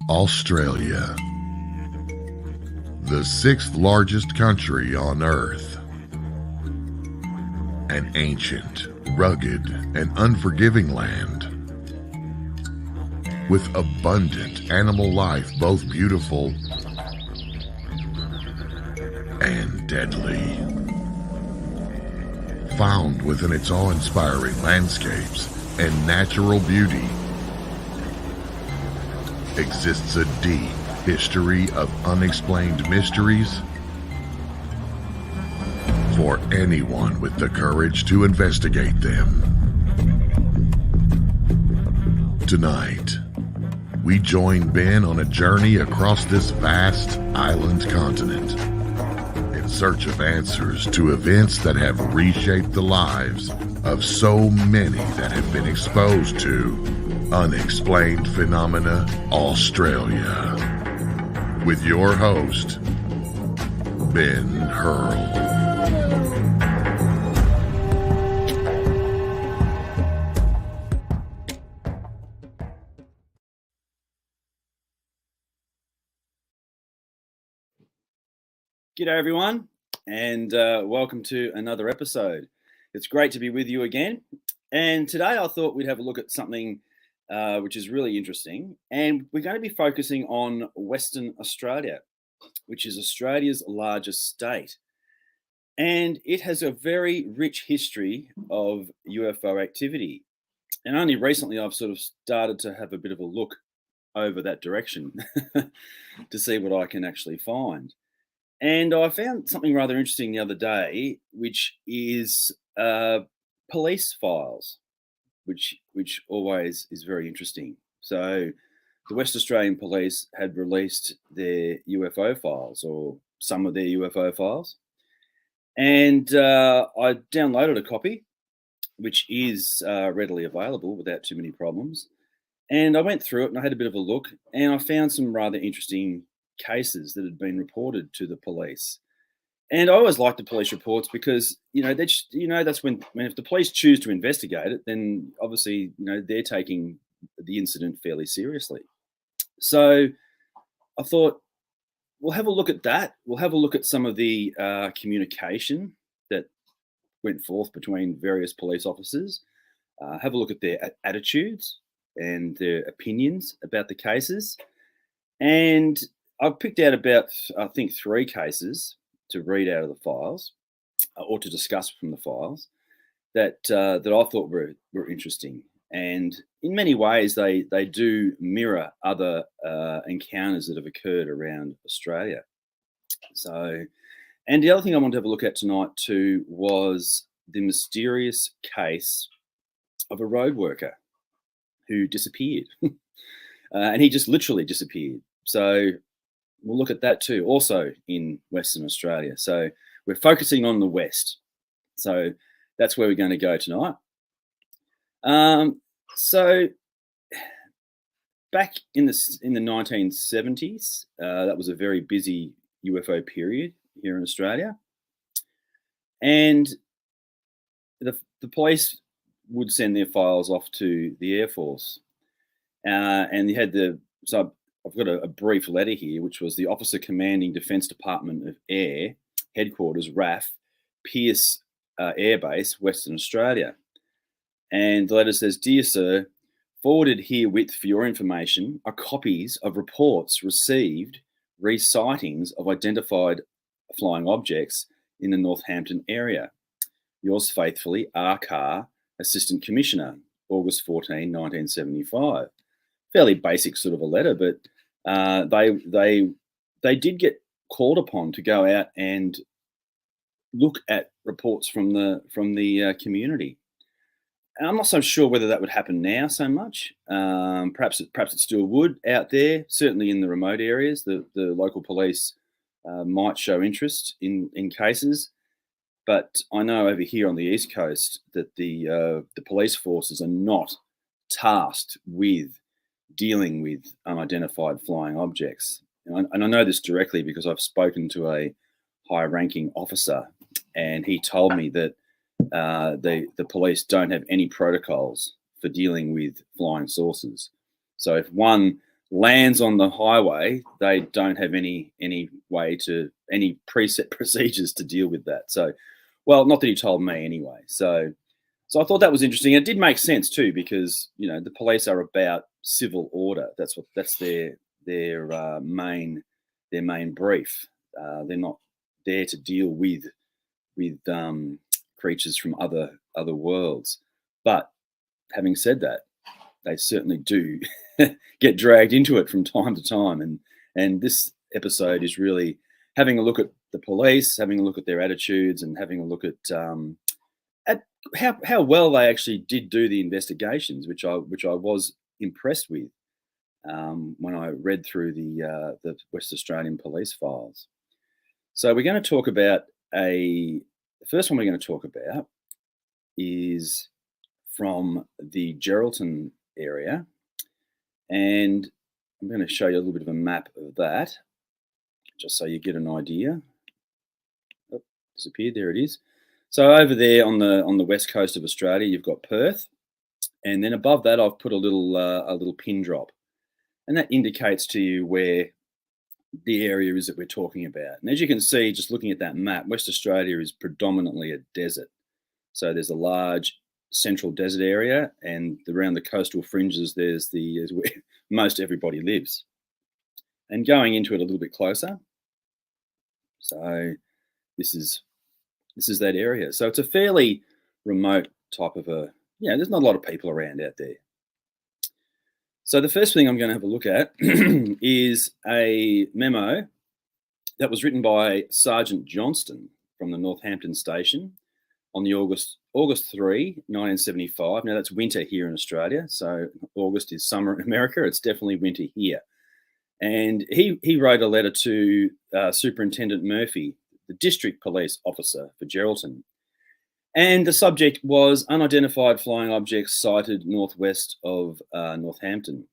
Australia, the sixth largest country on Earth. An ancient, rugged, and unforgiving land with abundant animal life, both beautiful and deadly. Found within its awe-inspiring landscapes and natural beauty exists a deep history of unexplained mysteries for anyone with the courage to investigate them. Tonight, we join Ben on a journey across this vast island continent in search of answers to events that have reshaped the lives of so many that have been exposed to Unexplained Phenomena Australia, with your host, Ben Hurl. G'day everyone, and welcome to another episode. It's great to be with you again. And today I thought we'd have a look at something which is really interesting. And we're going to be focusing on Western Australia, which is Australia's largest state. And it has a very rich history of UFO activity. And only recently I've sort of started to have a bit of a look over that direction to see what I can actually find. And I found something rather interesting the other day, which is police files, which always is very interesting. So the West Australian Police had released their UFO files, or some of their UFO files. And I downloaded a copy, which is readily available without too many problems. And I went through it and I had a bit of a look, and I found some rather interesting cases that had been reported to the police. And I always like the police reports because, that's when if the police choose to investigate it, then obviously, they're taking the incident fairly seriously. So I thought, we'll have a look at that. We'll have a look at some of the communication that went forth between various police officers, have a look at their attitudes and their opinions about the cases. And I've picked out about, I think, 3 cases to read out of the files, or to discuss from the files, that I thought were interesting. And in many ways, they do mirror other encounters that have occurred around Australia. So, and the other thing I wanted to have a look at tonight too was the mysterious case of a roadworker who disappeared. And he just literally disappeared. So we'll look at that too, also in Western Australia. So we're focusing on the West. So that's where we're going to go tonight. So back in the 1970s, that was a very busy UFO period here in Australia. And the police would send their files off to the Air Force. And they had I've got a brief letter here, which was the Officer Commanding Defence Department of Air, Headquarters, RAF, Pearce Air Base, Western Australia. And the letter says, "Dear Sir, forwarded herewith for your information are copies of reports received re-sightings of identified flying objects in the Northampton area. Yours faithfully, R. Carr, Assistant Commissioner, August 14, 1975. Fairly basic sort of a letter, but they did get called upon to go out and look at reports from the community. And I'm not so sure whether that would happen now so much. Perhaps it still would out there. Certainly in the remote areas, the local police might show interest in cases. But I know over here on the East Coast that the police forces are not tasked with dealing with unidentified flying objects. And I know this directly because I've spoken to a high-ranking officer, and he told me that the police don't have any protocols for dealing with flying saucers. So if one lands on the highway, they don't have any way to any preset procedures to deal with that. So, well, not that he told me anyway. So I thought that was interesting. It did make sense too, because the police are about civil order. That's their main brief. They're not there to deal with creatures from other worlds. But having said that, they certainly do get dragged into it from time to time. And this episode is really having a look at the police, having a look at their attitudes, and having a look at how well they actually did do the investigations, which I was impressed with when I read through the West Australian police files. So we're going to talk about the first one we're going to talk about is from the Geraldton area, and I'm going to show you a little bit of a map of that, just so you get an idea. Oh, disappeared. There it is. So over there on the west coast of Australia, you've got Perth, and then above that, I've put a little pin drop, and that indicates to you where the area is that we're talking about. And as you can see, just looking at that map, West Australia is predominantly a desert. So there's a large central desert area, and around the coastal fringes, there's where most everybody lives. And going into it a little bit closer, so this is that area. So it's a fairly remote type of there's not a lot of people around out there. So the first thing I'm going to have a look at is a memo that was written by Sergeant Johnston from the Northampton station on the August 3, 1975. Now that's winter here in Australia. So August is summer in America. It's definitely winter here. And he wrote a letter to Superintendent Murphy, the district police officer for Geraldton. And the subject was unidentified flying objects sighted northwest of Northampton.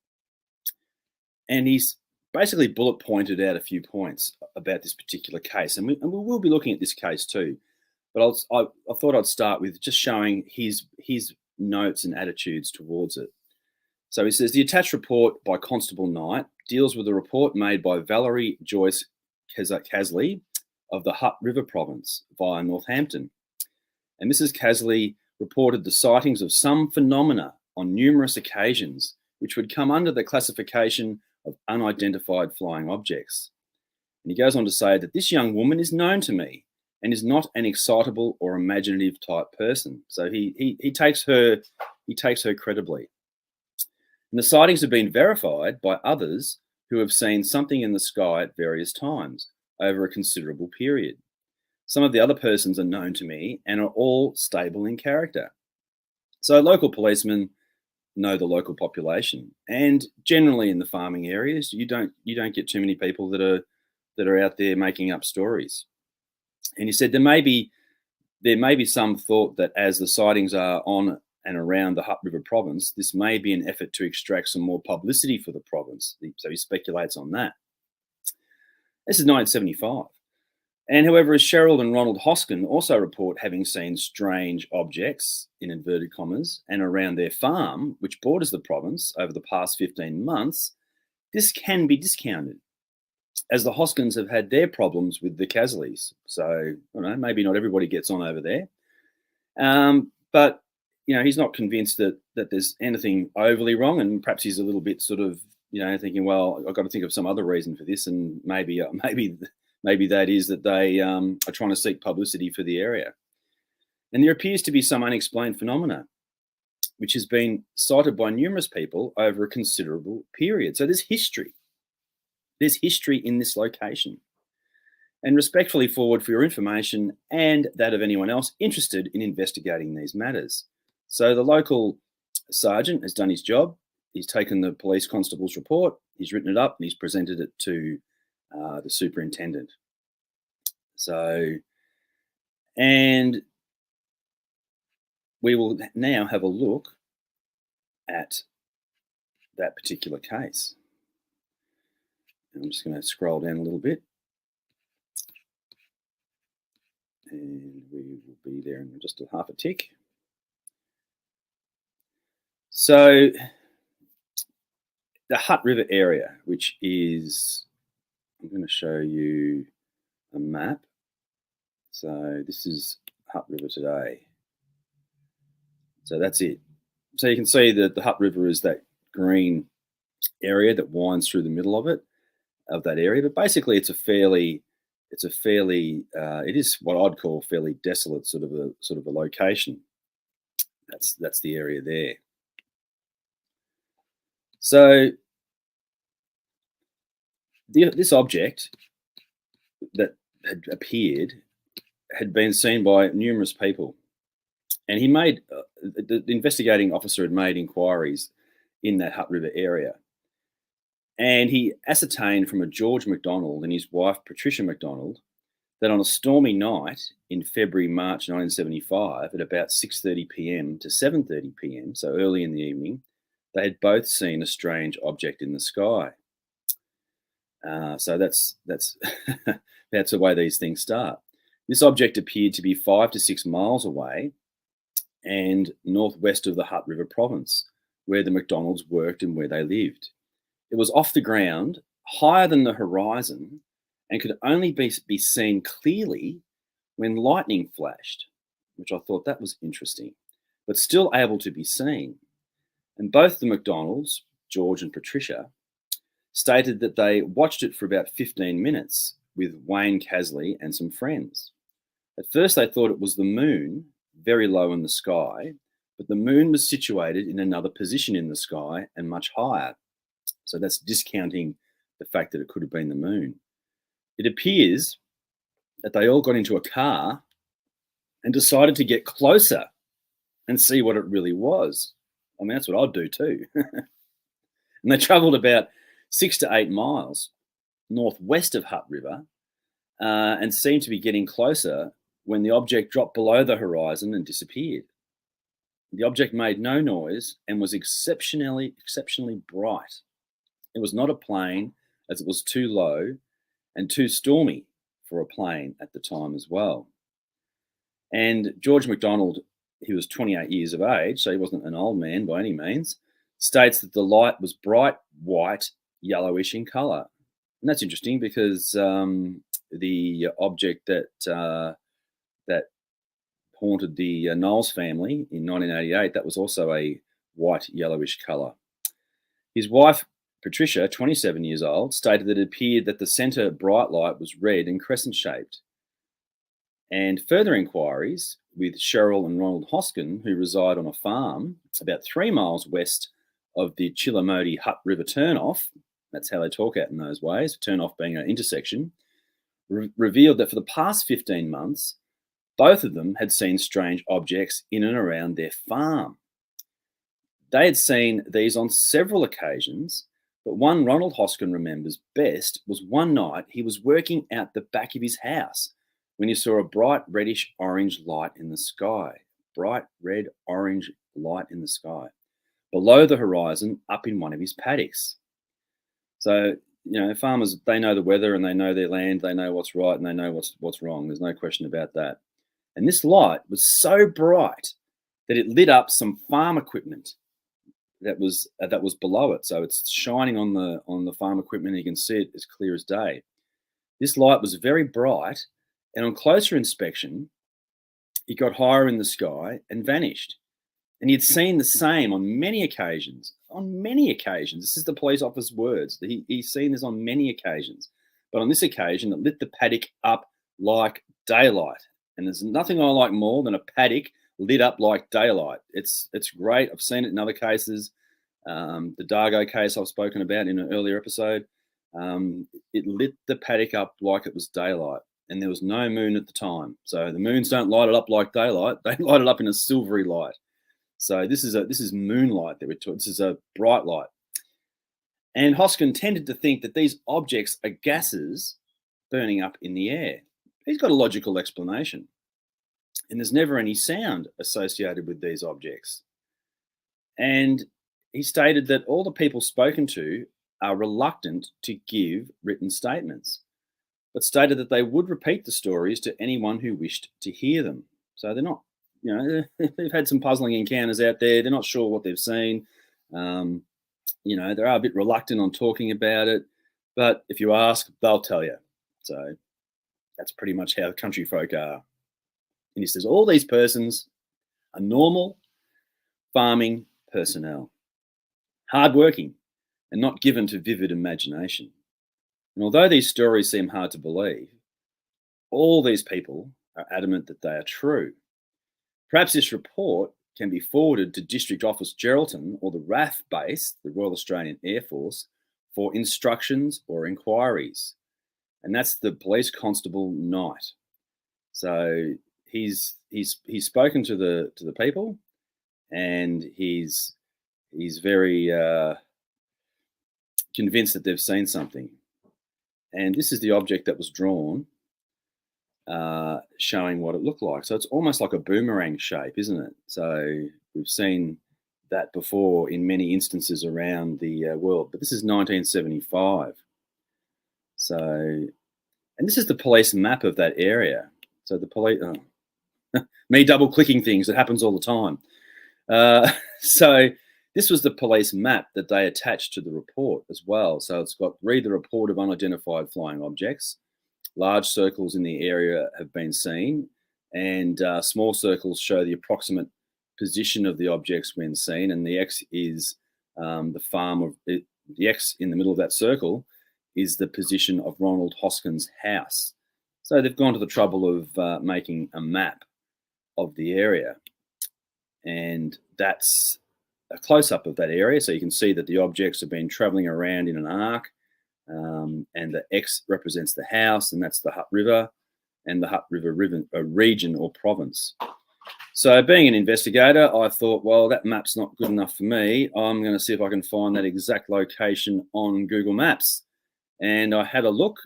And he's basically bullet pointed out a few points about this particular case. And we will be looking at this case too. But I thought I'd start with just showing his notes and attitudes towards it. So he says, the attached report by Constable Knight deals with a report made by Valerie Joyce Casley of the Hutt River province via Northampton. And Mrs. Casley reported the sightings of some phenomena on numerous occasions, which would come under the classification of unidentified flying objects. And he goes on to say that this young woman is known to me and is not an excitable or imaginative type person. So he takes her credibly. And the sightings have been verified by others who have seen something in the sky at various times over a considerable period. Some of the other persons are known to me and are all stable in character. So local policemen know the local population, and generally in the farming areas, you don't get too many people that are out there making up stories. And he said there may be some thought that as the sightings are on and around the Hutt River province, this may be an effort to extract some more publicity for the province. So he speculates on that. This is 1975. And however, as Cheryl and Ronald Hoskin also report having seen strange objects, in inverted commas, and around their farm, which borders the province over the past 15 months, this can be discounted, as the Hoskins have had their problems with the Casleys. So, I don't know, maybe not everybody gets on over there. But, he's not convinced that there's anything overly wrong, and perhaps he's a little bit sort of, thinking, well, I've got to think of some other reason for this, and maybe that is that they are trying to seek publicity for the area. And there appears to be some unexplained phenomena, which has been cited by numerous people over a considerable period. So there's history. There's history in this location. And respectfully forward for your information and that of anyone else interested in investigating these matters. So the local sergeant has done his job. He's taken the police constable's report, he's written it up, and he's presented it to the superintendent. So, and we will now have a look at that particular case. I'm just going to scroll down a little bit, and we will be there in just a half a tick. So the Hutt River area, which is, I'm going to show you a map. So this is Hutt River today. So that's it. So you can see that the Hutt River is that green area that winds through the middle of that area. But basically, it is what I'd call fairly desolate sort of a location. That's the area there. So this object that had appeared had been seen by numerous people, and he made the investigating officer had made inquiries in that Hutt River area, and he ascertained from a George McDonald and his wife Patricia McDonald that on a stormy night in March 1975, at about 6:30 p.m. to 7:30 p.m., so early in the evening, they had both seen a strange object in the sky. So that's that's the way these things start. This object appeared to be 5 to 6 miles away and northwest of the Hutt River province, where the McDonalds worked and where they lived. It was off the ground, higher than the horizon, and could only be seen clearly when lightning flashed, which I thought that was interesting, but still able to be seen. And both the McDonalds, George and Patricia, stated that they watched it for about 15 minutes with Wayne Casley and some friends. At first, they thought it was the moon, very low in the sky, but the moon was situated in another position in the sky and much higher. So that's discounting the fact that it could have been the moon. It appears that they all got into a car and decided to get closer and see what it really was. I mean, that's what I'd do too. And they travelled about 6 to 8 miles northwest of Hutt River and seemed to be getting closer when the object dropped below the horizon and disappeared. The object made no noise and was exceptionally bright. It was not a plane, as it was too low and too stormy for a plane at the time as well. And George McDonald, he was 28 years of age, so he wasn't an old man by any means, states that the light was bright white, yellowish in colour. And that's interesting because the object that haunted the Knowles family in 1988, that was also a white, yellowish colour. His wife, Patricia, 27 years old, stated that it appeared that the centre bright light was red and crescent-shaped. And further inquiries with Cheryl and Ronald Hoskin, who reside on a farm about 3 miles west of the Chillamody Hutt River turnoff, that's how they talk out in those ways, turnoff being an intersection, revealed that for the past 15 months, both of them had seen strange objects in and around their farm. They had seen these on several occasions, but one Ronald Hoskin remembers best was one night he was working out the back of his house when he saw a bright reddish orange light in the sky. Bright red orange light in the sky below the horizon up in one of his paddocks. So, you know, farmers, they know the weather and they know their land, they know what's right and they know what's wrong. There's no question about that. And this light was so bright that it lit up some farm equipment that was below it. So it's shining on the farm equipment and you can see it as clear as day. This light was very bright, and on closer inspection, it got higher in the sky and vanished. And he had seen the same on many occasions. On many occasions. This is the police officer's words. He's seen this on many occasions. But on this occasion, it lit the paddock up like daylight. And there's nothing I like more than a paddock lit up like daylight. It's great. I've seen it in other cases. The Dargo case I've spoken about in an earlier episode. It lit the paddock up like it was daylight. And there was no moon at the time. So the moons don't light it up like daylight. They light it up in a silvery light. So this is moonlight that we're talking. This is a bright light. And Hoskin tended to think that these objects are gases burning up in the air. He's got a logical explanation. And there's never any sound associated with these objects. And he stated that all the people spoken to are reluctant to give written statements, but stated that they would repeat the stories to anyone who wished to hear them. So they're not, you know, they've had some puzzling encounters out there. They're not sure what they've seen. They are a bit reluctant on talking about it, but if you ask, they'll tell you. So that's pretty much how country folk are. And he says all these persons are normal farming personnel, hardworking and not given to vivid imagination. And although these stories seem hard to believe, all these people are adamant that they are true. Perhaps this report can be forwarded to District Office Geraldton or the RAF base, the Royal Australian Air Force, for instructions or inquiries. And that's the Police Constable Knight. So he's spoken to the people, and he's very convinced that they've seen something. And this is the object that was drawn, showing what it looked like. So it's almost like a boomerang shape, isn't it? So we've seen that before in many instances around the world, but this is 1975. So, and this is the police map of that area. So the police, me double clicking things, it happens all the time. So this was the police map that they attached to the report as well. So it's got read the report of unidentified flying objects. Large circles in the area have been seen, and small circles show the approximate position of the objects when seen. And the X is the farm of the X in the middle of that circle is the position of Ronald Hoskins' house. So they've gone to the trouble of making a map of the area, and that's a close-up of that area. So you can see that the objects have been travelling around in an arc. And the X represents the house, and that's the Hutt River and the Hutt River region or province. So being an investigator, I thought, well, that map's not good enough for me. I'm going to see if I can find that exact location on Google Maps. And I had a look,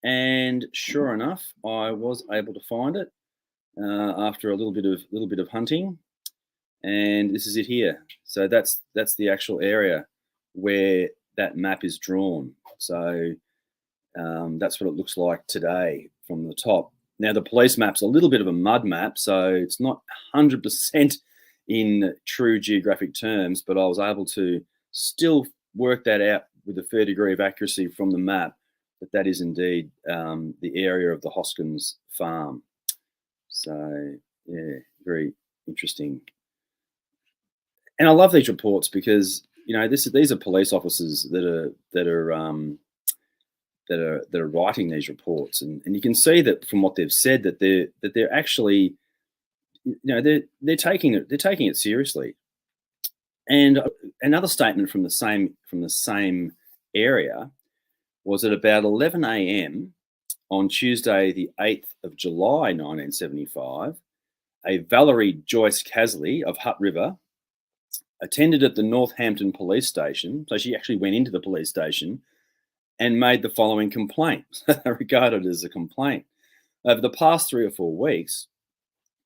and sure enough, I was able to find it after a little bit of hunting. And this is it here. So that's the actual area where that map is drawn. So that's what it looks like today from the top. Now, the police map's a little bit of a mud map, so it's not 100% in true geographic terms, but I was able to still work that out with a fair degree of accuracy from the map that is indeed the area of the Hoskins farm. So, yeah, very interesting. And I love these reports because these are police officers that are writing these reports, and you can see that from what they've said that they're actually, they're taking it seriously. And another statement from the same area was at about 11 a.m. on Tuesday, the 8th of July, 1975, a Valerie Joyce Casley of Hutt River attended at the Northampton police station. So she actually went into the police station and made the following complaint, regarded as a complaint. Over the past 3 or 4 weeks,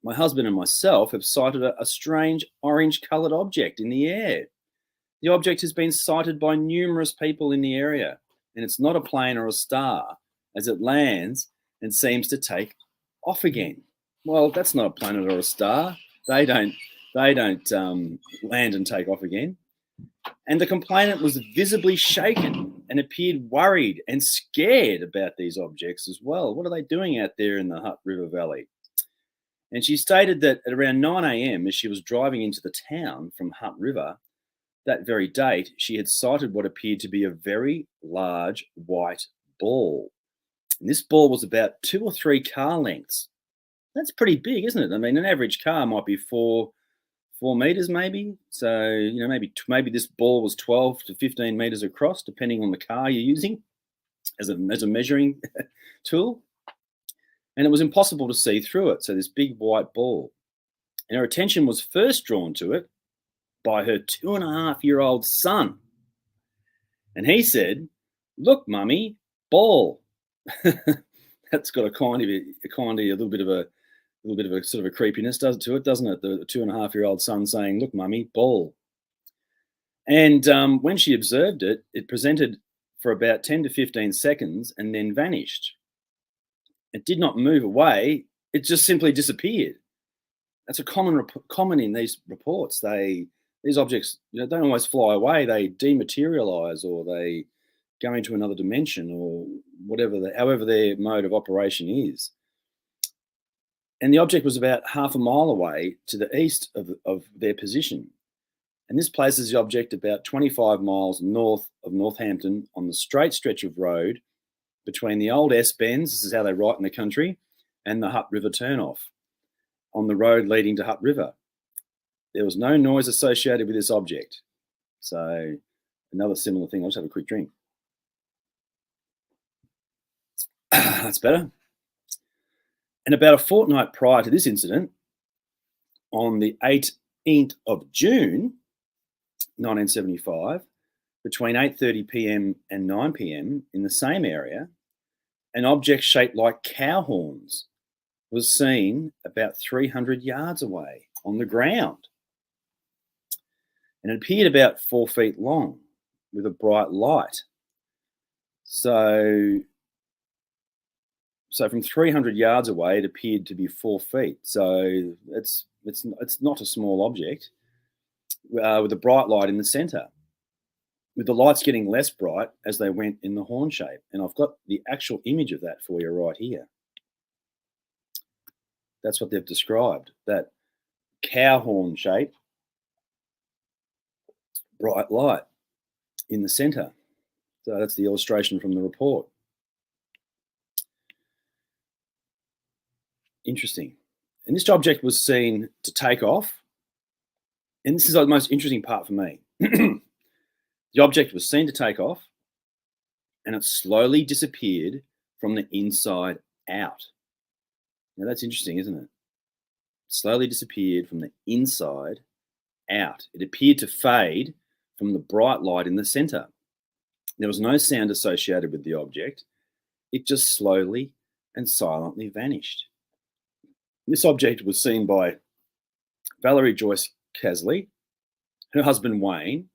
my husband and myself have sighted a strange orange-coloured object in the air. The object has been sighted by numerous people in the area, and it's not a plane or a star, as it lands and seems to take off again. Well, that's not a planet or a star. They don't land and take off again. And the complainant was visibly shaken and appeared worried and scared about these objects as well. What are they doing out there in the Hutt River Valley? And she stated that at around 9 a.m, as she was driving into the town from Hutt River, that very date, she had sighted what appeared to be a very large white ball. And this ball was about 2 or 3 car lengths. That's pretty big, isn't it? I mean, an average car might be 4 meters maybe. So, maybe this ball was 12 to 15 meters across, depending on the car you're using as a measuring tool. And it was impossible to see through it. So this big white ball. And her attention was first drawn to it by her 2.5-year-old son. And he said, "Look, mummy, ball." That's got a little bit of a sort of a creepiness to it, doesn't it? The 2.5-year-old son saying, "Look, mummy, ball." And when she observed it, it presented for about 10 to 15 seconds and then vanished. It did not move away. It just simply disappeared. That's a common in these reports. They these objects, don't always fly away. They dematerialize, or they go into another dimension, or however their mode of operation is. And the object was about half a mile away to the east of their position. And this places the object about 25 miles north of Northampton on the straight stretch of road between the old S-Bends, this is how they write in the country, and the Hutt River turnoff on the road leading to Hutt River. There was no noise associated with this object. So another similar thing. I'll just have a quick drink. That's better. And about a fortnight prior to this incident, on the 18th of June, 1975, between 8:30 p.m. and 9 p.m. in the same area, an object shaped like cow horns was seen about 300 yards away on the ground. And it appeared about 4 feet long with a bright light. So from 300 yards away, it appeared to be 4 feet. So it's not a small object, with a bright light in the center, with the lights getting less bright as they went in the horn shape. And I've got the actual image of that for you right here. That's what they've described, that cow horn shape, bright light in the center. So that's the illustration from the report. Interesting. And this object was seen to take off. And this is the most interesting part for me. The object was seen to take off, and it slowly disappeared from the inside out. Now that's interesting, isn't it? Slowly disappeared from the inside out. It appeared to fade from the bright light in the center. There was no sound associated with the object. It just slowly and silently vanished. This object was seen by Valerie Joyce Casley, her husband Wayne,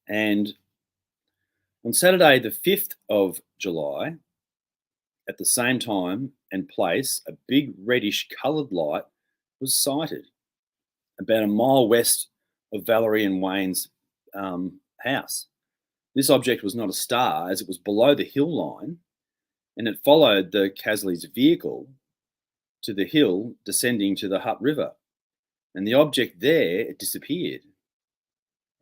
and on Saturday, the 5th of July, at the same time and place, a big reddish coloured light was sighted about a mile west of Valerie and Wayne's house. This object was not a star, as it was below the hill line, and it followed the Casley's vehicle to the hill descending to the Hutt River. And the object there, it disappeared.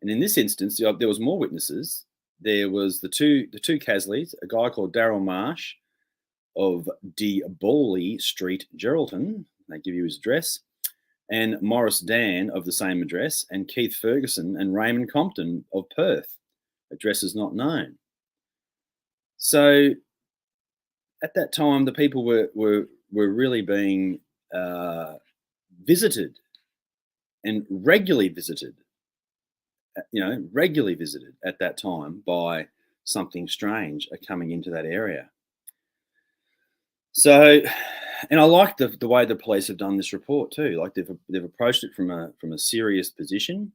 And in this instance, there was more witnesses. There was the two Casleys, a guy called Daryl Marsh of De Bawley Street, Geraldton. They give you his address. And Morris Dan of the same address, and Keith Ferguson and Raymond Compton of Perth. Address is not known. So at that time, the people were really being visited, and regularly visited at that time by something strange coming into that area. So, and I like the way the police have done this report too. Like they've approached it from a serious position.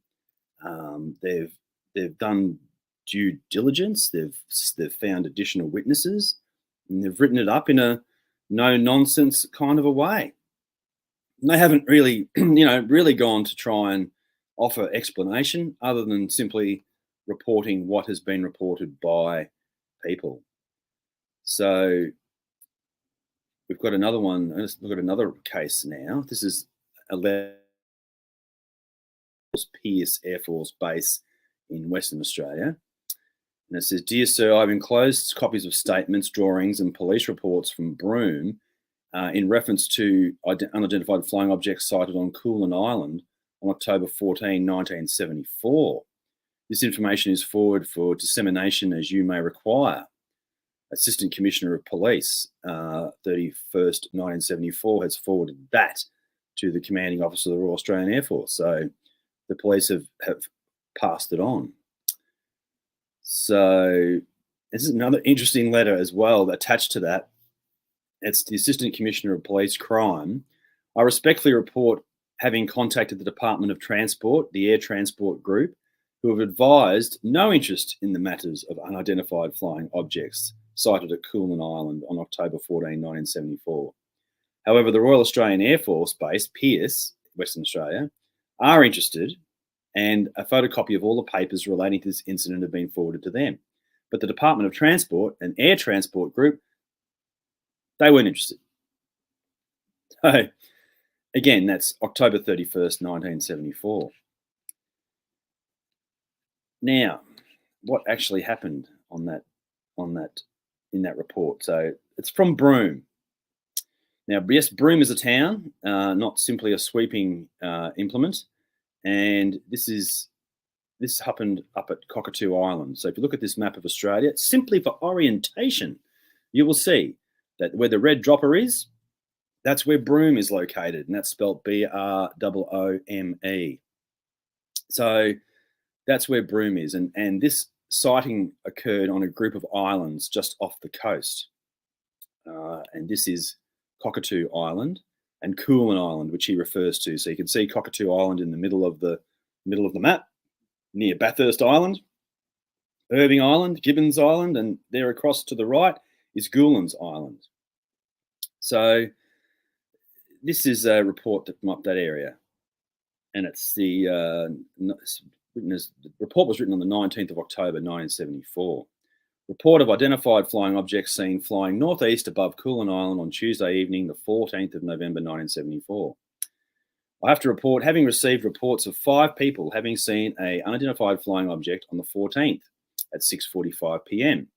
They've done due diligence. They've found additional witnesses, and they've written it up in a no nonsense kind of a way. And they haven't really, really gone to try and offer explanation other than simply reporting what has been reported by people. So we've got another one. Let's look at another case now. This is a Pierce Air Force Base in Western Australia. And it says, "Dear Sir, I've enclosed copies of statements, drawings and police reports from Broome in reference to unidentified flying objects sighted on Coolin Island on October 14, 1974. This information is forward for dissemination as you may require. Assistant Commissioner of Police, 31st, 1974, has forwarded that to the Commanding Officer of the Royal Australian Air Force." So the police have passed it on. So this is another interesting letter as well attached to that. It's the Assistant Commissioner of Police Crime. "I respectfully report having contacted the Department of Transport, the Air Transport Group, who have advised no interest in the matters of unidentified flying objects sighted at Coolin Island on October 14, 1974. However, the Royal Australian Air Force Base, Pierce, Western Australia, are interested and a photocopy of all the papers relating to this incident have been forwarded to them. But the Department of Transport and Air Transport Group, they weren't interested. So, again, that's October 31st, 1974. Now, what actually happened in that report? So it's from Broome. Now, yes, Broome is a town, not simply a sweeping implement, and this happened up at Cockatoo Island. So if you look at this map of Australia, simply for orientation, you will see that where the red dropper is, that's where Broome is located, and that's spelled Broome. So that's where Broome is, and this sighting occurred on a group of islands just off the coast, and this is Cockatoo Island and Coolin Island, which he refers to. So you can see Cockatoo Island in the middle of the map, near Bathurst Island, Irving Island, Gibbons Island, and there across to the right is Goulin's Island. So this is a report from up that area, and it's the report was written on the 19th of October 1974. Report of identified flying objects seen flying northeast above Coolin Island on Tuesday evening, the 14th of November 1974. I have to report having received reports of 5 people having seen an unidentified flying object on the 14th at 6:45 p.m.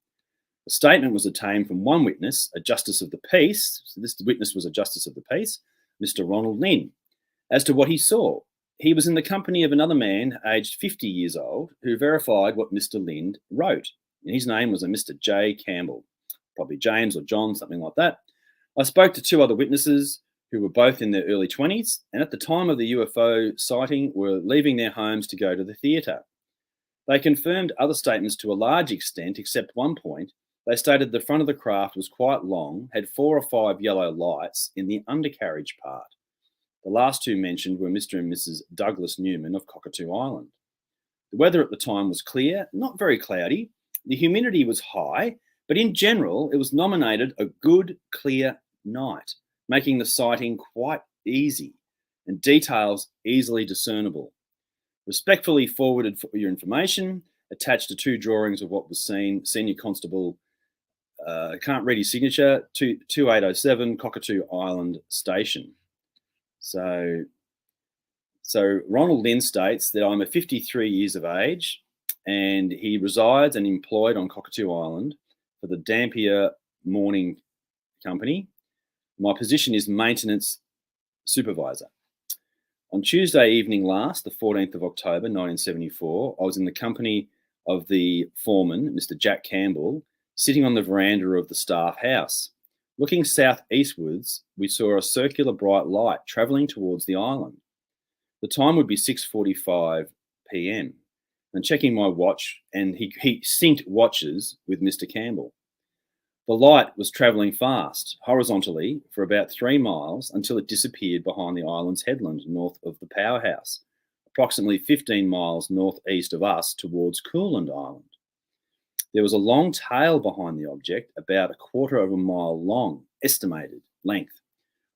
A statement was obtained from one witness, a justice of the peace. So this witness was a justice of the peace, Mr. Ronald Lynn, as to what he saw. He was in the company of another man aged 50 years old who verified what Mr. Lynn wrote. And his name was a Mr. J. Campbell, probably James or John, something like that. I spoke to 2 other witnesses who were both in their early 20s and at the time of the UFO sighting were leaving their homes to go to the theatre. They confirmed other statements to a large extent, except one point. They stated the front of the craft was quite long, had 4 or 5 yellow lights in the undercarriage part. The last 2 mentioned were Mr. and Mrs. Douglas Newman of Cockatoo Island. The weather at the time was clear, not very cloudy. The humidity was high, but in general, it was nominated a good, clear night, making the sighting quite easy and details easily discernible. Respectfully forwarded for your information, attached to 2 drawings of what was seen, Senior Constable, can't read his signature, 2807 Cockatoo Island Station. So Ronald Lynn states that I'm 53 years of age and he resides and employed on Cockatoo Island for the Dampier Morning Company. My position is maintenance supervisor. On Tuesday evening last, the 14th of October 1974, I was in the company of the foreman, Mr. Jack Campbell, sitting on the veranda of the staff house. Looking southeastwards, we saw a circular bright light travelling towards the island. The time would be 6:45 p.m. And checking my watch, and he synced watches with Mr. Campbell. The light was travelling fast, horizontally, for about 3 miles until it disappeared behind the island's headland north of the powerhouse, approximately 15 miles northeast of us towards Coolin Island. There was a long tail behind the object, about 1/4 mile long, estimated length.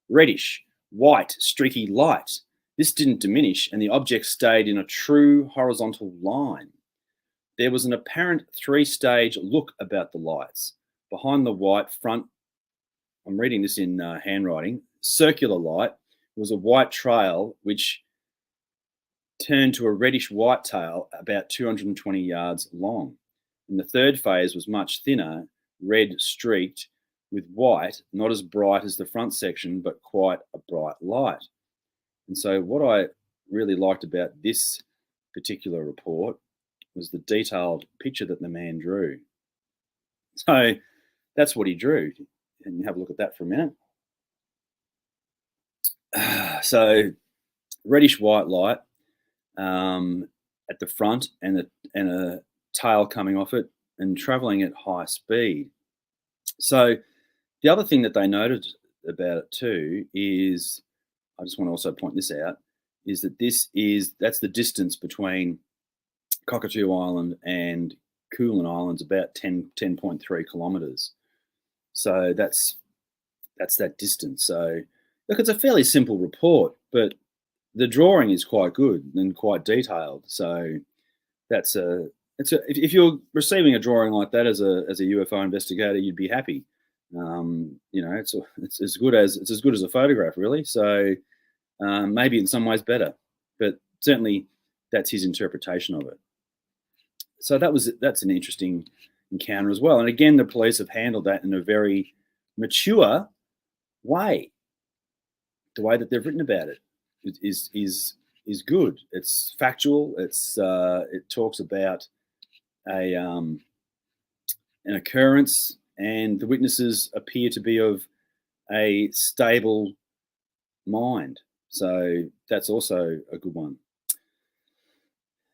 Reddish, white, streaky light. This didn't diminish, and the object stayed in a true horizontal line. There was an apparent 3-stage look about the lights. Behind the white front, I'm reading this in handwriting, circular light was a white trail which turned to a reddish white tail about 220 yards long. And the third phase was much thinner, red streaked with white, not as bright as the front section, but quite a bright light. And so what I really liked about this particular report was the detailed picture that the man drew. So that's what he drew. And have a look at that for a minute. So reddish white light at the front and a tail coming off it and traveling at high speed. So the other thing that they noted about it too is, I just want to also point this out, is that that's the distance between Cockatoo Island and Coolin Island's about 10.3 kilometres. So that's that distance. So look, it's a fairly simple report, but the drawing is quite good and quite detailed. So if you're receiving a drawing like that as a UFO investigator, you'd be happy. It's as good as a photograph, really. So maybe in some ways better, but certainly that's his interpretation of it. So that's an interesting encounter as well. And again, the police have handled that in a very mature way. The way that they've written about it is good. It's factual. It talks about an occurrence, and the witnesses appear to be of a stable mind. So that's also a good one.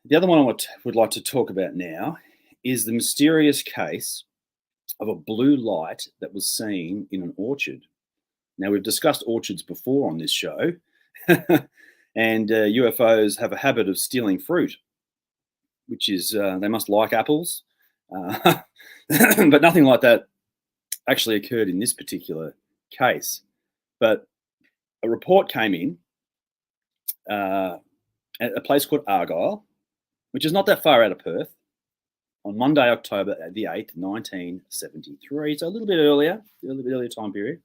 The other one I would like to talk about now is the mysterious case of a blue light that was seen in an orchard. Now, we've discussed orchards before on this show, and UFOs have a habit of stealing fruit, which is they must like apples, but nothing like that actually occurred in this particular case. But a report came in at a place called Argyle, which is not that far out of Perth, on Monday, October the 8th, 1973. So a little bit earlier time period.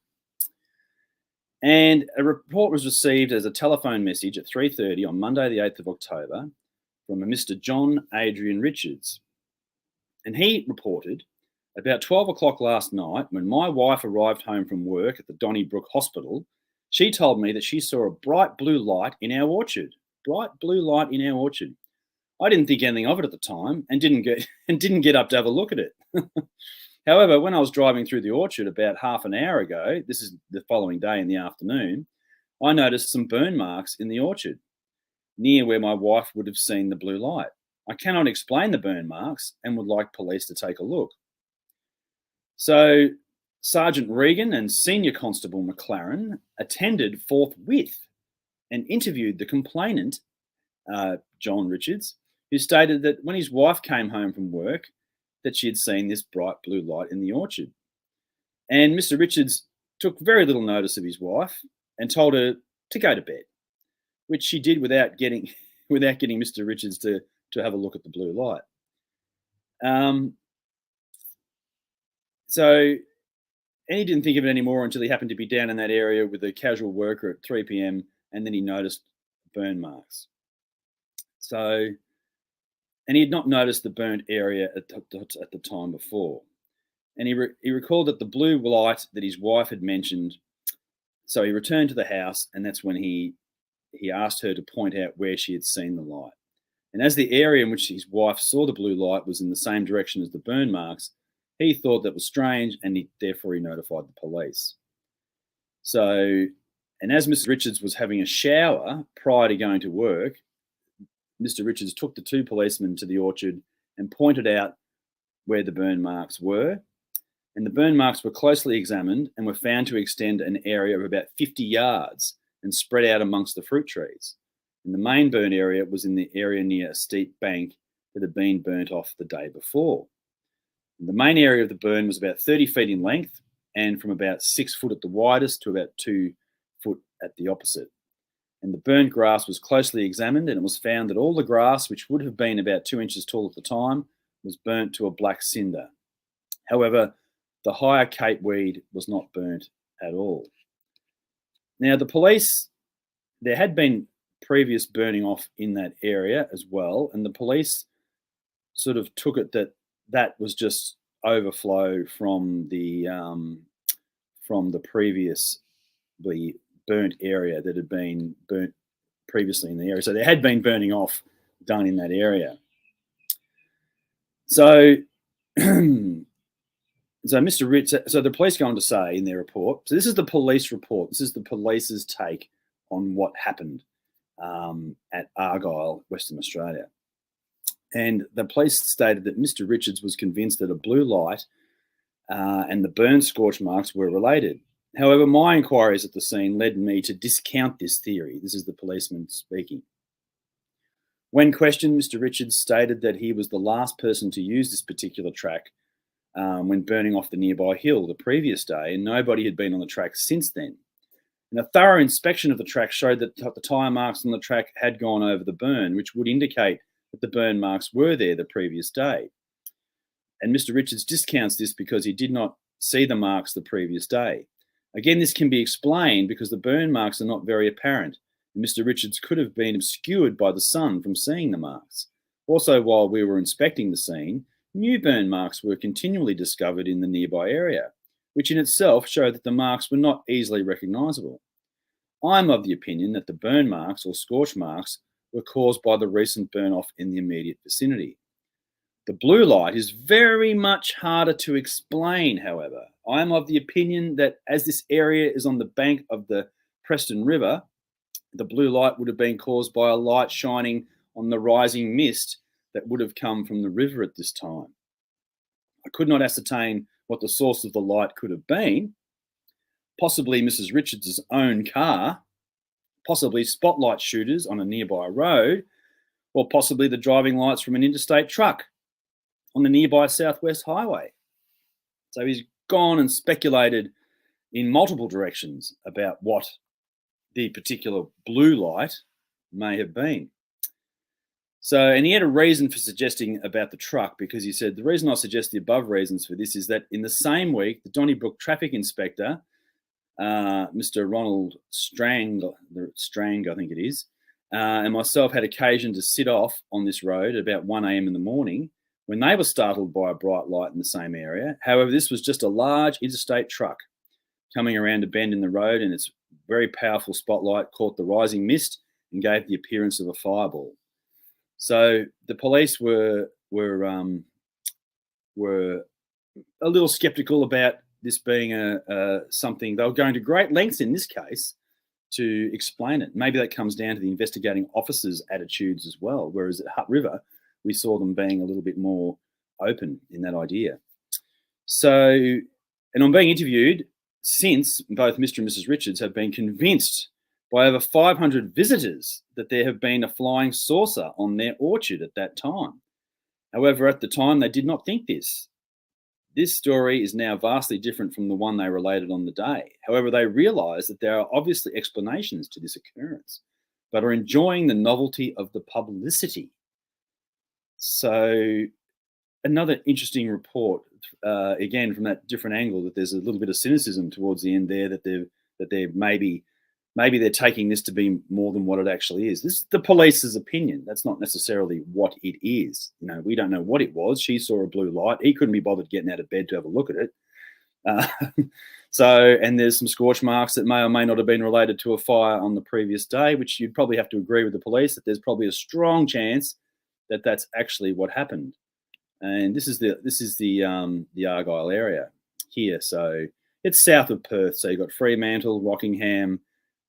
And a report was received as a telephone message at 3:30 on Monday, the 8th of October, from a Mr. John Adrian Richards. And he reported, about 12 o'clock last night, when my wife arrived home from work at the Donnybrook Hospital, she told me that she saw a bright blue light in our orchard. Bright blue light in our orchard. I didn't think anything of it at the time and didn't get up to have a look at it. However, when I was driving through the orchard about half an hour ago, this is the following day in the afternoon, I noticed some burn marks in the orchard, near where my wife would have seen the blue light. I cannot explain the burn marks and would like police to take a look. So Sergeant Regan and Senior Constable McLaren attended forthwith and interviewed the complainant, John Richards, who stated that when his wife came home from work, that she had seen this bright blue light in the orchard. And Mr. Richards took very little notice of his wife and told her to go to bed, which she did without getting Mr. Richards to have a look at the blue light. And he didn't think of it anymore until he happened to be down in that area with a casual worker at 3 p.m. and then he noticed burn marks. And he had not noticed the burnt area at the time before. And he recalled that the blue light that his wife had mentioned, so he returned to the house, and that's when he asked her to point out where she had seen the light. And as the area in which his wife saw the blue light was in the same direction as the burn marks, he thought that was strange, and therefore he notified the police. And as Mr. Richards was having a shower prior to going to work, Mr. Richards took the two policemen to the orchard and pointed out where the burn marks were. And the burn marks were closely examined and were found to extend an area of about 50 yards and spread out amongst the fruit trees. And the main burn area was in the area near a steep bank that had been burnt off the day before. And the main area of the burn was about 30 feet in length and from about 6 foot at the widest to about 2 foot at the opposite. And the burnt grass was closely examined, and it was found that all the grass, which would have been about 2 inches tall at the time, was burnt to a black cinder. However, the higher cape weed was not burnt at all. Now, the police, there had been previous burning off in that area as well, and the police sort of took it that was just overflow from the previously burnt area that had been burnt previously in the area. So there had been burning off done in that area. So the police go on to say in their report, so this is the police report, this is the police's take on what happened at Argyle, Western Australia. And the police stated that Mr. Richards was convinced that a blue light and the burn scorch marks were related. However, my inquiries at the scene led me to discount this theory. This is the policeman speaking. When questioned, Mr. Richards stated that he was the last person to use this particular track when burning off the nearby hill the previous day, and nobody had been on the track since then. And a thorough inspection of the track showed that the tyre marks on the track had gone over the burn, which would indicate that the burn marks were there the previous day. And Mr. Richards discounts this because he did not see the marks the previous day. Again, this can be explained because the burn marks are not very apparent. And Mr. Richards could have been obscured by the sun from seeing the marks. Also, while we were inspecting the scene, new burn marks were continually discovered in the nearby area, which in itself showed that the marks were not easily recognisable. I'm of the opinion that the burn marks or scorch marks were caused by the recent burn off in the immediate vicinity. The blue light is very much harder to explain, however. I am of the opinion that as this area is on the bank of the Preston River, the blue light would have been caused by a light shining on the rising mist that would have come from the river at this time. I could not ascertain what the source of the light could have been. Possibly Mrs. Richards' own car, possibly spotlight shooters on a nearby road, or possibly the driving lights from an interstate truck on the nearby Southwest Highway. So he's gone and speculated in multiple directions about what the particular blue light may have been. So, and he had a reason for suggesting about the truck, because he said, the reason I suggest the above reasons for this is that in the same week, the Donnybrook traffic inspector, Mr. Ronald Strang, I think it is, and myself had occasion to sit off on this road at about 1 a.m. in the morning when they were startled by a bright light in the same area. However, this was just a large interstate truck coming around a bend in the road, and its very powerful spotlight caught the rising mist and gave the appearance of a fireball. So the police were a little sceptical about this being something. They were going to great lengths in this case to explain it. Maybe that comes down to the investigating officers' attitudes as well, whereas at Hutt River, we saw them being a little bit more open in that idea. So, and I'm being interviewed since both Mr. and Mrs. Richards have been convinced by over 500 visitors that there have been a flying saucer on their orchard at that time. However, at the time, they did not think this. This story is now vastly different from the one they related on the day. However, they realise that there are obviously explanations to this occurrence, but are enjoying the novelty of the publicity. So another interesting report, again, from that different angle, that there's a little bit of cynicism towards the end there, that they're maybe they're taking this to be more than what it actually is. This is the police's opinion. That's not necessarily what it is. You know, we don't know what it was. She saw a blue light. He couldn't be bothered getting out of bed to have a look at it. And there's some scorch marks that may or may not have been related to a fire on the previous day, which you'd probably have to agree with the police that there's probably a strong chance that that's actually what happened. And this is the Argyle area here. So it's south of Perth. So you've got Fremantle, Rockingham,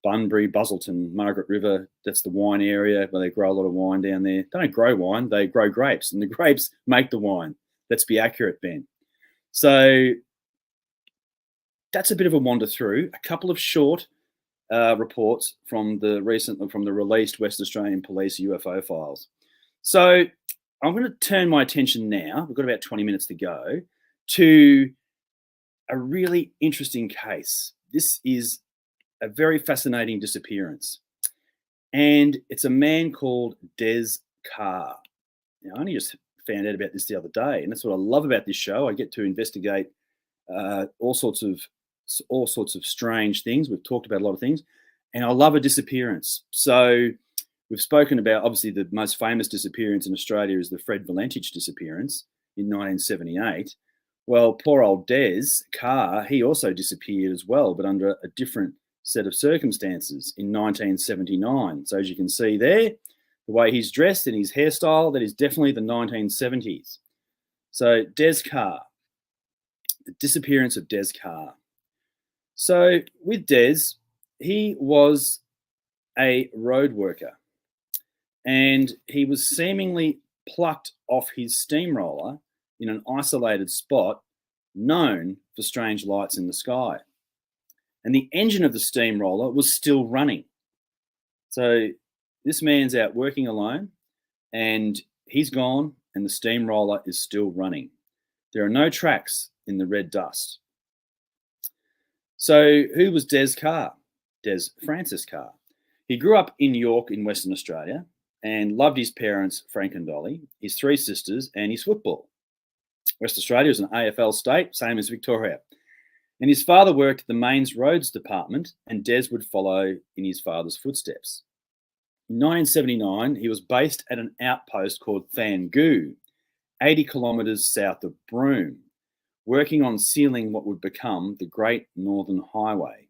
Bunbury, Busselton, Margaret River. That's the wine area where they grow a lot of wine down there. They don't grow wine, they grow grapes, and the grapes make the wine. Let's be accurate, Ben. So that's a bit of a wander through. A couple of short reports from the released West Australian Police UFO files. So I'm going to turn my attention now, we've got about 20 minutes to go, to a really interesting case. This is a very fascinating disappearance. And it's a man called Des Carr. Now, I only just found out about this the other day, and that's what I love about this show. I get to investigate all sorts of strange things. We've talked about a lot of things, and I love a disappearance. So we've spoken about, obviously, the most famous disappearance in Australia is the Fred Valentich disappearance in 1978. Well, poor old Des Carr, he also disappeared as well, but under a different set of circumstances in 1979. So as you can see there, the way he's dressed and his hairstyle, that is definitely the 1970s. So Des Carr, the disappearance of Des Carr. So with Des, he was a road worker, and he was seemingly plucked off his steamroller in an isolated spot known for strange lights in the sky. And the engine of the steamroller was still running. So this man's out working alone, and he's gone, and the steamroller is still running. There are no tracks in the red dust. So who was Des Carr? Des Francis Carr. He grew up in York in Western Australia and loved his parents, Frank and Dolly, his three sisters, and his football. West Australia is an AFL state, same as Victoria. And his father worked at the Mains Roads Department, and Des would follow in his father's footsteps. In 1979, he was based at an outpost called Fangoo, 80 kilometres south of Broome, working on sealing what would become the Great Northern Highway.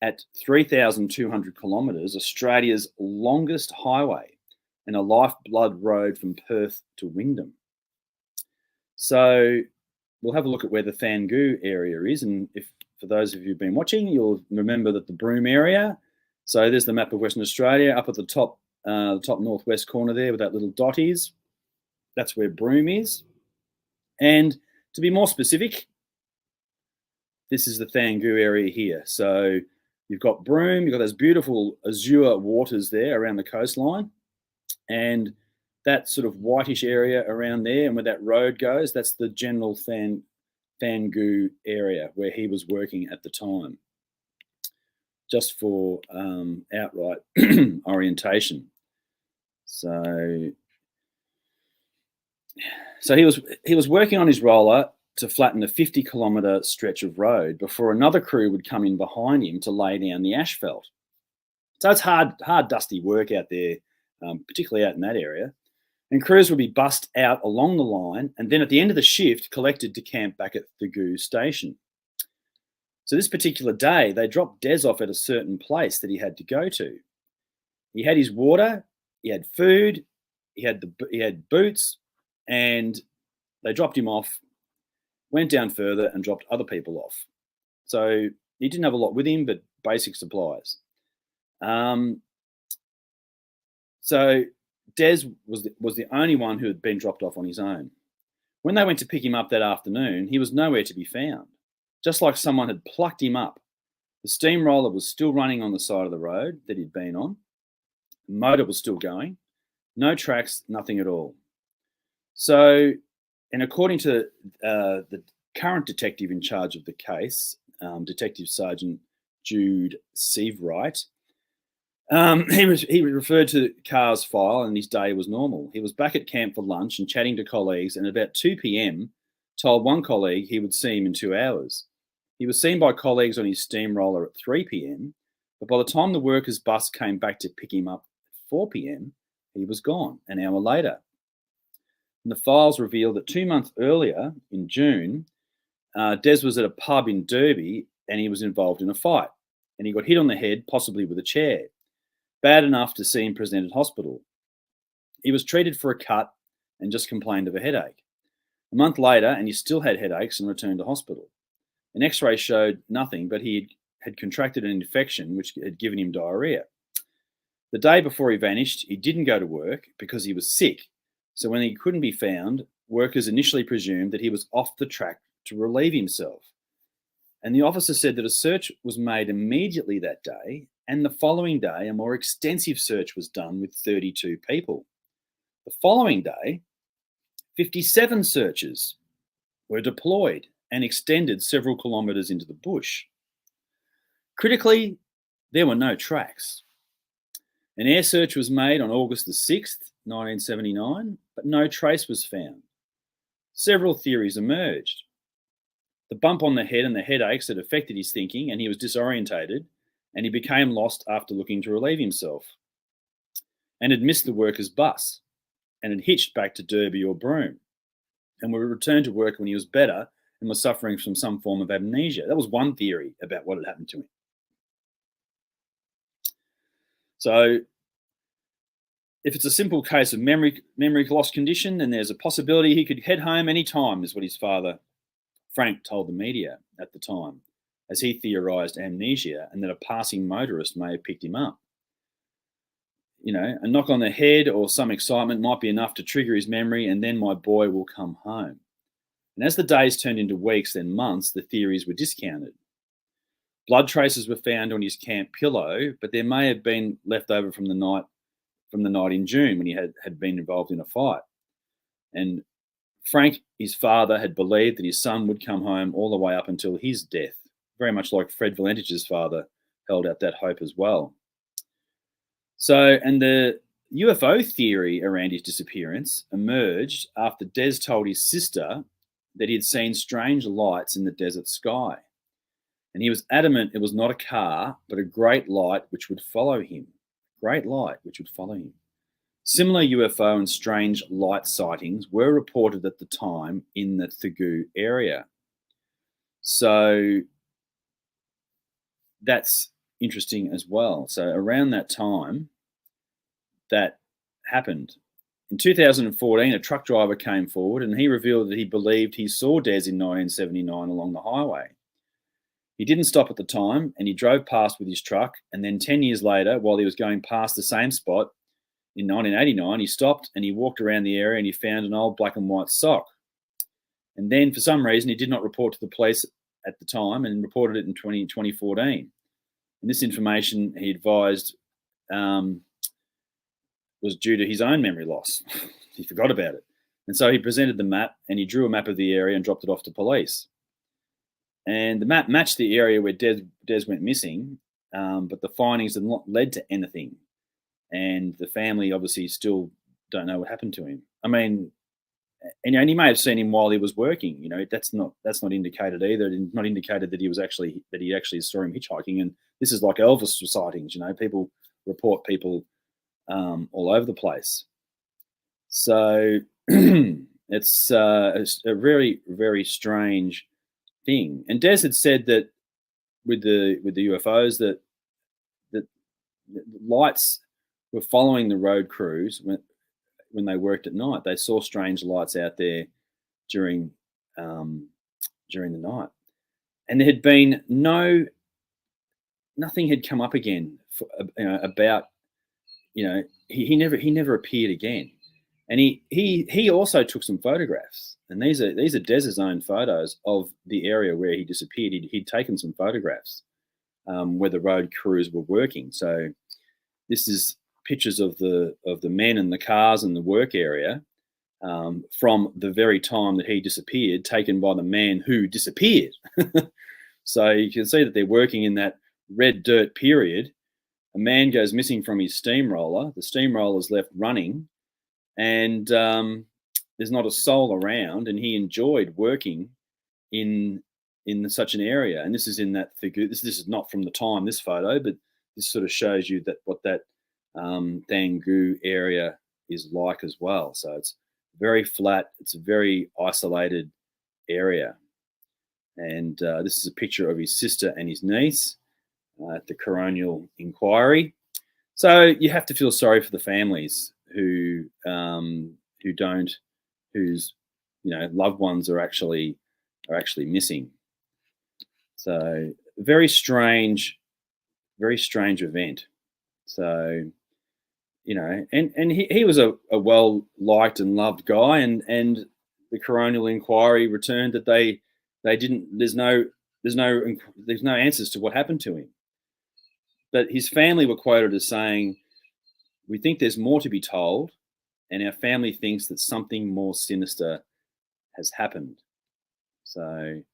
At 3,200 kilometres, Australia's longest highway and a lifeblood road from Perth to Wyndham. So we'll have a look at where the Fangoo area is. And if for those of you who've been watching, you'll remember that the Broome area. So there's the map of Western Australia up at the top northwest corner there, with that little dot is. That's where Broome is. And to be more specific, this is the Fangoo area here. So you've got Broome, you've got those beautiful azure waters there around the coastline, and that sort of whitish area around there, and where that road goes, that's the general Fangoo area where he was working at the time, just for outright orientation. So he was working on his roller to flatten a 50-kilometre stretch of road before another crew would come in behind him to lay down the asphalt. So it's hard, dusty work out there, particularly out in that area. And crews would be bussed out along the line, and then at the end of the shift, collected to camp back at the Goo station. So this particular day, they dropped Des off at a certain place that he had to go to. He had his water, he had food, he had boots, and they dropped him off, went down further and dropped other people off. So he didn't have a lot with him, but basic supplies. So Des was the only one who had been dropped off on his own. When they went to pick him up that afternoon, he was nowhere to be found, just like someone had plucked him up. The steamroller was still running on the side of the road that he'd been on. The motor was still going. No tracks, nothing at all. So, and according to the current detective in charge of the case, Detective Sergeant Jude Seavewright, he referred to Carr's file, and his day was normal. He was back at camp for lunch and chatting to colleagues, and at about 2 p.m, told one colleague he would see him in 2 hours. He was seen by colleagues on his steamroller at 3 p.m, but by the time the workers' bus came back to pick him up at 4 p.m, he was gone an hour later. And the files revealed that 2 months earlier, in June, Des was at a pub in Derby and he was involved in a fight. And he got hit on the head, possibly with a chair. Bad enough to see him present at hospital. He was treated for a cut and just complained of a headache. A month later, and he still had headaches and returned to hospital. An x-ray showed nothing, but he had contracted an infection which had given him diarrhea. The day before he vanished, he didn't go to work because he was sick. So when he couldn't be found, workers initially presumed that he was off the track to relieve himself. And the officer said that a search was made immediately that day, and the following day a more extensive search was done with 32 people. The following day, 57 searchers were deployed and extended several kilometres into the bush. Critically, there were no tracks. An air search was made on August the 6th, 1979, but no trace was found. Several theories emerged. The bump on the head and the headaches had affected his thinking, and he was disorientated, and he became lost after looking to relieve himself, and had missed the workers' bus, and had hitched back to Derby or Broome, and would return to work when he was better and was suffering from some form of amnesia. That was one theory about what had happened to him. So if it's a simple case of memory loss condition, then there's a possibility he could head home any time, is what his father, Frank, told the media at the time, as he theorised amnesia and that a passing motorist may have picked him up. You know, a knock on the head or some excitement might be enough to trigger his memory, and then my boy will come home. And as the days turned into weeks, then months, the theories were discounted. Blood traces were found on his camp pillow, but there may have been left over from the night in June when he had been involved in a fight. And Frank, his father, had believed that his son would come home all the way up until his death, very much like Fred Valentich's father held out that hope as well. So, and the UFO theory around his disappearance emerged after Des told his sister that he had seen strange lights in the desert sky. And he was adamant it was not a car, but a great light which would follow him. Great light which would follow him. Similar UFO and strange light sightings were reported at the time in the Thugu area. So that's interesting as well. So around that time, that happened. In 2014, a truck driver came forward and he revealed that he believed he saw Des in 1979 along the highway. He didn't stop at the time and he drove past with his truck, and then 10 years later, while he was going past the same spot in 1989, he stopped and he walked around the area and he found an old black and white sock. And then for some reason, he did not report to the police at the time and reported it in 2014. And this information, he advised, was due to his own memory loss. He forgot about it. And so he presented the map and he drew a map of the area and dropped it off to police. And the map matched the area where Des went missing, but the findings had not led to anything. And the family obviously still don't know what happened to him. I mean, and he may have seen him while he was working. That's not indicated either. It's not indicated that he actually saw him hitchhiking. And this is like Elvis sightings. People report people all over the place. So it's a very, very strange thing. And Des had said that with the UFOs that lights were following the road crews when they worked at night. They saw strange lights out there during the night, and there had been nothing had come up again about he never appeared again. And he also took some photographs, and these are Des's own photos of the area where he disappeared. He'd taken some photographs where the road crews were working. So this is pictures of the men and the cars and the work area from the very time that he disappeared, taken by the man who disappeared. So you can see that they're working in that red dirt period. A man goes missing from his steamroller. The steamroller's left running, and there's not a soul around, and he enjoyed working in such an area. And this is in that figure. This is not from the time, this photo, but this sort of shows you that what that Dangu area is like as well. So it's very flat. It's a very isolated area. And this is a picture of his sister and his niece at the coronial inquiry. So you have to feel sorry for the families whose loved ones are actually missing. So very strange event. So and he was a well liked and loved guy, and the coronial inquiry returned that they didn't. There's no answers to what happened to him. But his family were quoted as saying, "We think there's more to be told, and our family thinks that something more sinister has happened." So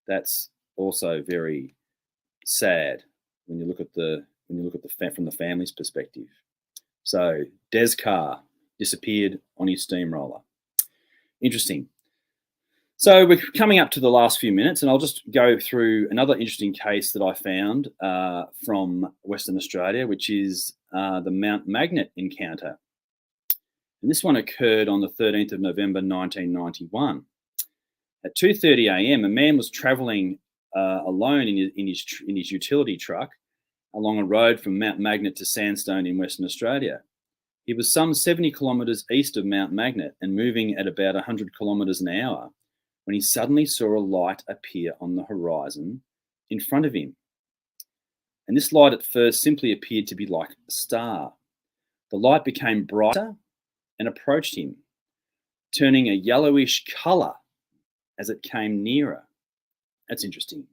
that's also very sad when you look at from the family's perspective. So Des Carr disappeared on his steamroller. Interesting. So we're coming up to the last few minutes, and I'll just go through another interesting case that I found from Western Australia, which is the Mount Magnet encounter. And this one occurred on the 13th of November, 1991. At 2:30 a.m., a man was travelling alone in his utility truck along a road from Mount Magnet to Sandstone in Western Australia. He was some 70 kilometres east of Mount Magnet and moving at about 100 kilometres an hour when he suddenly saw a light appear on the horizon in front of him. And this light at first simply appeared to be like a star. The light became brighter and approached him, turning a yellowish colour as it came nearer. That's interesting.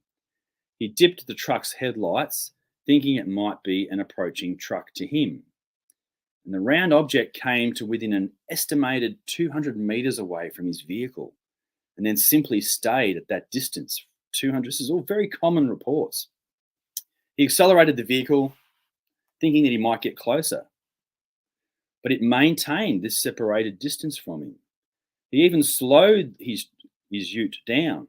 He dipped the truck's headlights, thinking it might be an approaching truck to him. And the round object came to within an estimated 200 metres away from his vehicle, and then simply stayed at that distance, 200. This is all very common reports. He accelerated the vehicle, thinking that he might get closer, but it maintained this separated distance from him. He even slowed his ute down,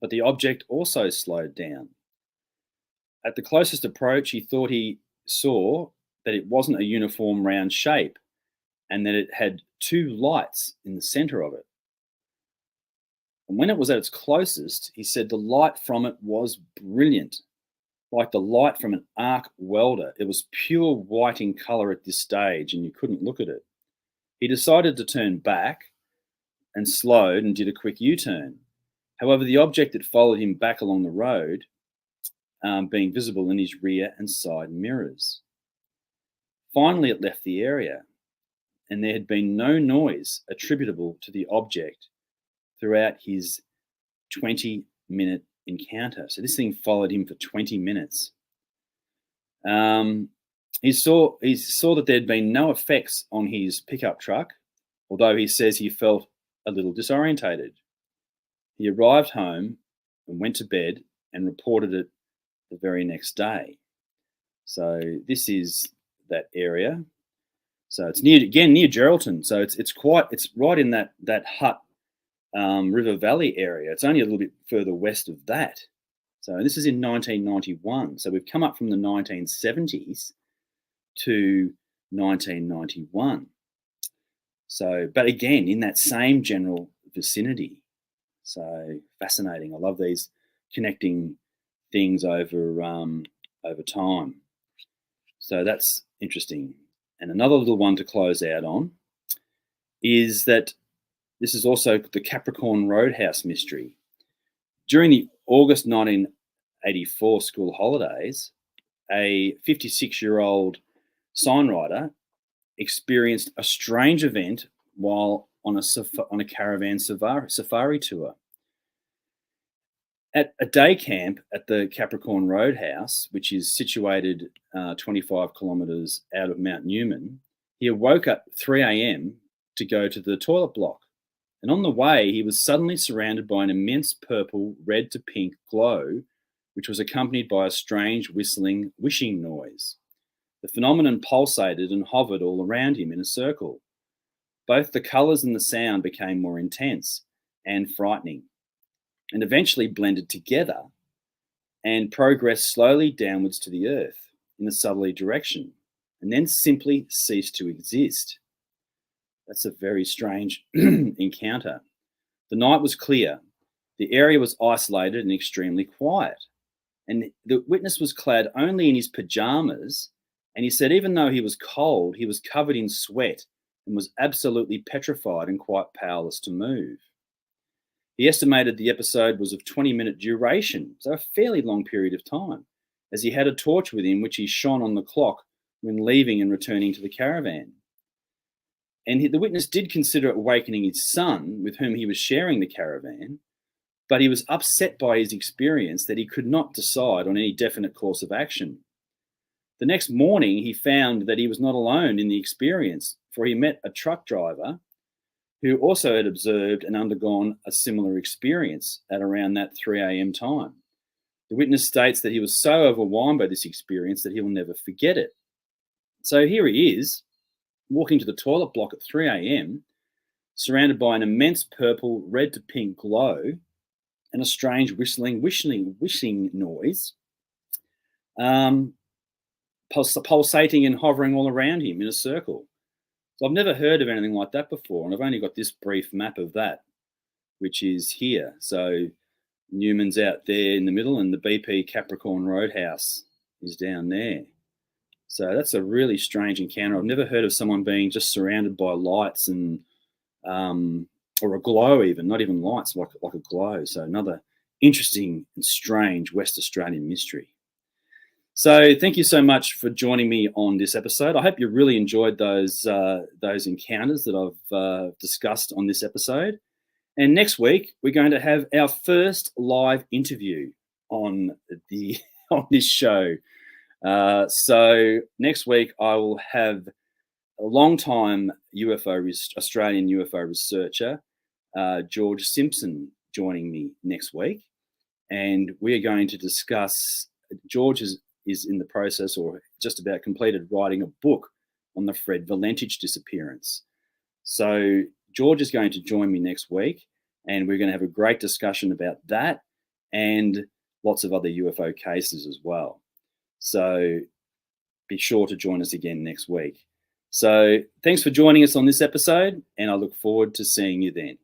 but the object also slowed down. At the closest approach, he thought he saw that it wasn't a uniform round shape and that it had two lights in the center of it. And when it was at its closest, he said the light from it was brilliant, like the light from an arc welder. It was pure white in color at this stage, and you couldn't look at it. He decided to turn back and slowed and did a quick U-turn. However, the object that followed him back along the road, being visible in his rear and side mirrors. Finally, it left the area, and there had been no noise attributable to the object throughout his 20-minute encounter. So this thing followed him for 20 minutes. He saw that there'd been no effects on his pickup truck, although he says he felt a little disorientated. He arrived home and went to bed and reported it the very next day. So this is that area. So it's near Geraldton. So it's right in that Hutt River Valley area. It's only a little bit further west of that. So this is in 1991. So we've come up from the 1970s to 1991. So, but again, in that same general vicinity. So fascinating. I love these connecting things over time. So that's interesting. And another little one to close out on is that this is also the Capricorn Roadhouse mystery. During the August 1984 school holidays, a 56-year-old signwriter experienced a strange event while on a caravan safari tour. At a day camp at the Capricorn Roadhouse, which is situated 25 kilometres out of Mount Newman, he awoke at 3 a.m. to go to the toilet block. And on the way, he was suddenly surrounded by an immense purple, red to pink glow, which was accompanied by a strange wishing noise. The phenomenon pulsated and hovered all around him in a circle. Both the colours and the sound became more intense and frightening, and eventually blended together and progressed slowly downwards to the earth in a southerly direction, and then simply ceased to exist. That's a very strange encounter. The night was clear. The area was isolated and extremely quiet. And the witness was clad only in his pajamas, and he said even though he was cold, he was covered in sweat and was absolutely petrified and quite powerless to move. He estimated the episode was of 20-minute duration, so a fairly long period of time, as he had a torch with him which he shone on the clock when leaving and returning to the caravan. And the witness did consider awakening his son, with whom he was sharing the caravan, but he was upset by his experience that he could not decide on any definite course of action. The next morning, he found that he was not alone in the experience, for he met a truck driver who also had observed and undergone a similar experience at around that 3 a.m. time. The witness states that he was so overwhelmed by this experience that he will never forget it. So here he is, walking to the toilet block at 3 a.m., surrounded by an immense purple, red to pink glow and a strange wishing noise, pulsating and hovering all around him in a circle. So I've never heard of anything like that before, and I've only got this brief map of that, which is here. So Newman's out there in the middle, and the BP Capricorn Roadhouse is down there. So that's a really strange encounter. I've never heard of someone being just surrounded by lights and or a glow, even not even lights, like a glow. So another interesting and strange West Australian mystery. So thank you so much for joining me on this episode. I hope you really enjoyed those encounters that I've discussed on this episode. And next week we're going to have our first live interview on this show. So next week I will have a long-time Australian UFO researcher, George Simpson, joining me next week, and we are going to discuss. George has is in the process or just about completed writing a book on the Fred Valentich disappearance. So George is going to join me next week, and we're going to have a great discussion about that and lots of other UFO cases as well. So be sure to join us again next week. So thanks for joining us on this episode, and I look forward to seeing you then.